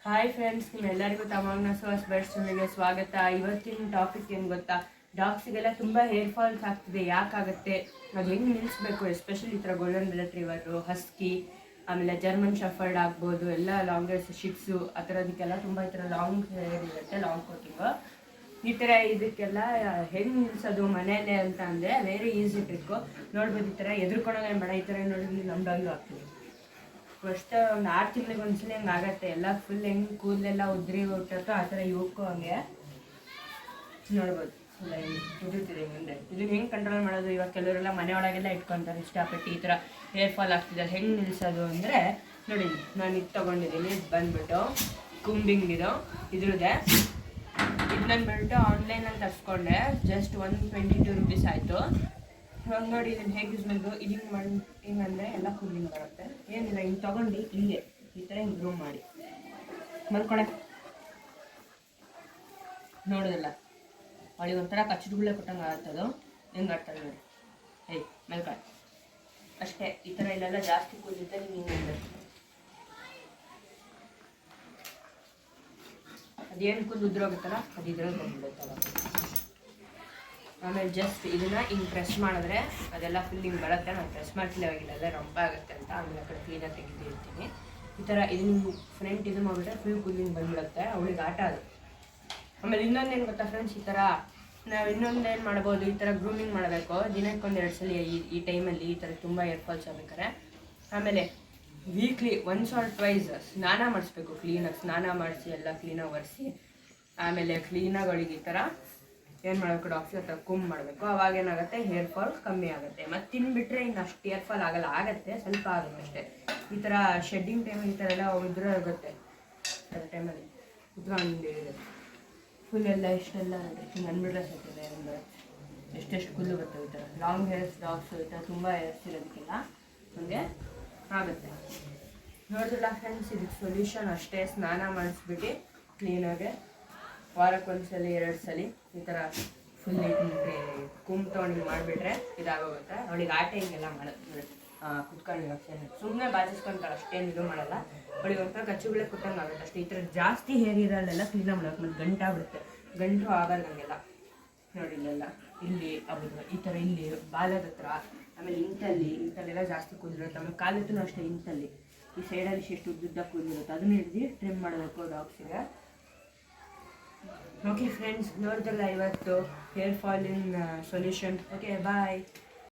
Hi friends, ನಿಮ್ಮೆಲ್ಲರಿಗೂ ತಮಾಂಗ್ನ sauce ಬೆಡ್ಸ್ಗೆ ಸ್ವಾಗತ. ಇವತ್ತಿನ ಟಾಪಿಕ್ ಏನು ಗೊತ್ತಾ, ಡಾಗ್ಸಿಗೆಲ್ಲ ತುಂಬ ಹೇರ್ ಫಾಲ್ಸ್ ಆಗ್ತಿದೆ. ಯಾಕಾಗುತ್ತೆ, ಅದು ಹೆಂಗೆ ನಿಲ್ಲಿಸ್ಬೇಕು? ಎಸ್ಪೆಷಲಿ ಈ ಥರ ಗೋಲ್ಡನ್ ರಿಟ್ರೀವರು, ಹಸ್ಕಿ, ಆಮೇಲೆ ಜರ್ಮನ್ ಶಫರ್ಡ್ ಆಗ್ಬೋದು, ಎಲ್ಲ ಲಾಂಗ್ ಹೇರ್ಸ್, ಶಿಟ್ಸು ಆ ಥರದಕ್ಕೆಲ್ಲ ತುಂಬ ಈ ಥರ ಲಾಂಗ್ ಹೇರ್ ಇರುತ್ತೆ, ಲಾಂಗ್ ಕೋಟಿಂಗು. ಈ ಥರ ಇದಕ್ಕೆಲ್ಲ ಹೆಂಗೆ ನಿಲ್ಲಿಸೋದು ಮನೆಯಲ್ಲೇ ಅಂತ ಅಂದರೆ ವೆರಿ ಈಸಿ ಟ್ರಿಕ್ಕು. ನೋಡ್ಬೋದು, ಈ ಥರ ಎದುರ್ಕೊಳೋದೇ ಬೇಡ. ಈ ಥರ ನೋಡಿ ನಮ್ಮ ಡಾಗಿ ಆಗ್ತೀವಿ. ಫಸ್ಟ್ ಒಂದು 6 ತಿಂಗಳಿಗೆ ಒಂದ್ಸಲ ಹೆಂಗೆ ಆಗುತ್ತೆ. ಎಲ್ಲ ಫುಲ್ ಹೆಂಗೆ ಕೂದಲೆಲ್ಲ ಉದ್ರಿ ಹುಟ್ಟುತ್ತೋ ಆ ಥರ ಇವಕ್ಕೂ ಹಂಗೆ ನೋಡ್ಬೋದು. ಫುಲ್ ಹೆಂಗೆ ಉದುರ್ತಿದೆ ಮುಂದೆ. ಇದನ್ನ ಹೆಂಗೆ ಕಂಟ್ರೋಲ್ ಮಾಡೋದು? ಇವಾಗ ಕೆಲವರೆಲ್ಲ ಮನೆ ಒಳಗೆಲ್ಲ ಇಟ್ಕೊತಾರೆ ಇಷ್ಟಪಟ್ಟು. ಈ ಥರ ಹೇರ್ ಫಾಲ್ ಆಗ್ತಿದೆ, ಹೆಂಗೆ ನಿಲ್ಲಿಸೋದು ಅಂದರೆ ನೋಡಿ, ನಾನು ಇದು ತೊಗೊಂಡಿದ್ದೀನಿ. ಇದು ಬಂದುಬಿಟ್ಟು ಕುಂಬಿಂಗ್ ಇದ್ರದ್ದೇ. ಇದು ನಾನು ಬಂದುಬಿಟ್ಟು ಆನ್ಲೈನಲ್ಲಿ ತರಿಸ್ಕೊಂಡೆ. ಜಸ್ಟ್ 122 ರೂಪೀಸ್ ಆಯಿತು. ಇವಾಗ ನೋಡಿ ಇದನ್ನು ಹೇಗೆ ಯೂಸ್ ಮಾಡೋದು. ಇದು ಹಿಂಗೆ ಮಾಡಿ ಹಿಂಗಂದರೆ ಎಲ್ಲ ಕೂಲಿಂಗ್ ಬರುತ್ತೆ. ಏನಿಲ್ಲ, ಹಿಂಗೆ ತೊಗೊಂಡು ಹಿಂಗೆ ಈ ಥರ ಹಿಂಗೆ ಗ್ರೂಮ್ ಮಾಡಿ ಮಲ್ಕೊಳೆ ನೋಡೋದಿಲ್ಲ. ಅವಳಿಗೆ ಒಂಥರ ಕಚ್ಚಡುಗಳೇ ಕೊಟ್ಟಂಗೆ ಆಗುತ್ತದು. ಹೆಂಗೆ ಆಡ್ತಾರೆ ನೋಡಿ. ಮಲ್ಕೊಳೆ ಅಷ್ಟೇ. ಈ ಥರ ಇಲ್ಲೆಲ್ಲ ಜಾಸ್ತಿ ಕೂಲಿದ್ದೆ ನಿಮ್ಗೆ ಹಿಂಗೆ ಅದೇನು ಕೂದಲು ಉದ್ರೋಗುತ್ತಲ್ಲ ಅದು ಇದ್ರಲ್ಲಿ ಬಂದ್ಬಿಡುತ್ತಲ್ಲ. ಆಮೇಲೆ ಜಸ್ಟ್ ಇದನ್ನು ಹಿಂಗೆ ಪ್ರೆಸ್ ಮಾಡಿದ್ರೆ ಅದೆಲ್ಲ ಫುಲ್ ಹಿಂಗೆ ಬರುತ್ತೆ. ನಾನು ಪ್ರೆಸ್ ಮಾಡ್ತಿಲ್ಲ, ಅವಾಗಿಲ್ಲ ಎಲ್ಲ ರಂಪ ಆಗುತ್ತೆ ಅಂತ. ಆಮೇಲೆ ಆ ಕಡೆ ಕ್ಲೀನಾಗಿ ತೆಗೆದಿರ್ತೀನಿ. ಈ ಥರ ಇದನ್ನು ಫ್ರಂಟ್ ಇದು ಮಾಡಿಬಿಟ್ರೆ ಫುಲ್ ಕೂಲಿಂಗ್ ಬಂದ್ಬಿಡುತ್ತೆ. ಅವಳಿಗೆ ಆಟ ಅದು. ಆಮೇಲೆ ಇನ್ನೊಂದೇನು ಗೊತ್ತಾ ಫ್ರೆಂಡ್ಸ್, ಈ ಥರ ನಾವು ಇನ್ನೊಂದೇನು ಮಾಡ್ಬೋದು, ಈ ಥರ ಗ್ರೂಮಿಂಗ್ ಮಾಡಬೇಕು. ದಿನಕ್ಕೊಂದು 2 ಸಲ ಈ ಟೈಮಲ್ಲಿ ಈ ಥರ ತುಂಬ ಏರ್ ಫಾಲ್ಸ್ ಆಗ್ಬೇಕಾರೆ. ಆಮೇಲೆ ವೀಕ್ಲಿ 1 or 2 ಸ್ನಾನ ಮಾಡಿಸ್ಬೇಕು. ಕ್ಲೀನಾಗಿ ಸ್ನಾನ ಮಾಡಿಸಿ ಎಲ್ಲ ಕ್ಲೀನಾಗಿ ಒರೆಸಿ ಆಮೇಲೆ ಕ್ಲೀನಾಗಿ ಅವಳಿಗೆ ಈ ಥರ ಏನು ಮಾಡಬೇಕು, ಡಾಕ್ಟರ್ ಹತ್ರ ಕುಮ್ ಮಾಡಬೇಕು. ಅವಾಗ ಏನಾಗುತ್ತೆ, ಹೇರ್ ಫಾಲ್ ಕಮ್ಮಿ ಆಗುತ್ತೆ. ಮತ್ತು ತಿನ್ಬಿಟ್ರೆ ಇನ್ನು ಅಷ್ಟು ಹೇರ್ ಫಾಲ್ ಆಗಲ್ಲ, ಆಗುತ್ತೆ ಸ್ವಲ್ಪ ಆಗುತ್ತೆ ಅಷ್ಟೇ. ಈ ಥರ ಶೆಡ್ಡಿಂಗ್ ಟೈಮಲ್ಲಿ ಈ ಥರ ಎಲ್ಲ ಉದುರಾಗುತ್ತೆ. ಅದ್ರ ಟೈಮಲ್ಲಿ ಉದ್ಕೊಂಡಿದೆ ಫುಲ್ ಎಲ್ಲ ಇಷ್ಟೆಲ್ಲ ಹಿಂಗೆ ಅಂದ್ಬಿಟ್ರೆ ಸಿಗ್ತದೆ. ಒಂದು ಎಷ್ಟೆಷ್ಟು ಕೂದಲು ಬರ್ತವೆ. ಈ ಥರ ಲಾಂಗ್ ಹೇರ್ಸ್ ಡಾಗ್ಸು ಈ ಥರ ತುಂಬ ಹೇರ್ಸ್ ಇರೋದಕ್ಕೆಲ್ಲ ಹಂಗೆ ಆಗುತ್ತೆ. ನೋಡಿದ್ರಲ್ಲ ಫ್ರೆಂಡ್ಸ್, ಇದಕ್ಕೆ ಸೊಲ್ಯೂಷನ್ ಅಷ್ಟೇ. ಸ್ನಾನ ಮಾಡಿಸ್ಬಿಟ್ಟು ಕ್ಲೀನಾಗೆ ವಾರಕ್ಕೊಂದ್ಸಲಿ 2 ಸಲ ಈ ಥರ ಫುಲ್ ಕುಂಬ್ ತೊಗೊಂಡು ಮಾಡಿಬಿಟ್ರೆ ಇದಾಗೋಗುತ್ತೆ. ಅವಳಿಗೆ ಆಟ ಹಿಂಗೆಲ್ಲ ಮಾಡೋದು ಕುತ್ಕೊಂಡು ಸುಮ್ಮನೆ ಬಾಚಿಸ್ಕೊಂತಾಳೆ, ಅಷ್ಟೇನು ಇದು ಮಾಡಲ್ಲ. ಅವಳಿಗೆ ಒಂಥರ ಕಚ್ಚುಗಳೇ ಕೊಟ್ಟಂಗೆ ಆಗುತ್ತೆ ಅಷ್ಟೇ. ಈ ಥರ ಜಾಸ್ತಿ ಹೇರ್ ಇರಲ್ಲೆಲ್ಲ ಕ್ಲೀನಾಗಿ ಮಾಡೋಕೆ ಮತ್ತು ಗಂಟಾಗ್ಬಿಡುತ್ತೆ. ಗಂಟು ಆಗಲ್ಲ ಹಂಗೆಲ್ಲ. ನೋಡಿ ಇಲ್ಲೆಲ್ಲ ಇಲ್ಲಿ ಆಗೋದು ಈ ಥರ, ಇಲ್ಲಿ ಬಾಲದ ಹತ್ರ, ಆಮೇಲೆ ಇಂಥಲ್ಲೆಲ್ಲ ಜಾಸ್ತಿ ಕೂದಿರುತ್ತೆ. ಆಮೇಲೆ ಕಾಲತ್ತೂ ಅಷ್ಟೇ. ಇಂಥಲ್ಲಿ ಈ ಸೈಡಲ್ಲಿ ಎಷ್ಟು ಉದ್ದುದ್ದ ಕೂದಿರುತ್ತೆ ಅದನ್ನ ಹಿಡಿದು ಟ್ರಿಮ್ ಮಾಡಬೇಕು ಡಾಗ್ಸಿಗೆ. ಓಕೆ ಫ್ರೆಂಡ್ಸ್, ನೋಡಿದ್ರಲ್ಲ ಇವತ್ತು ಹೇರ್ ಫಾಲಿನ ಸೊಲ್ಯೂಷನ್. ಓಕೆ, ಬಾಯ್.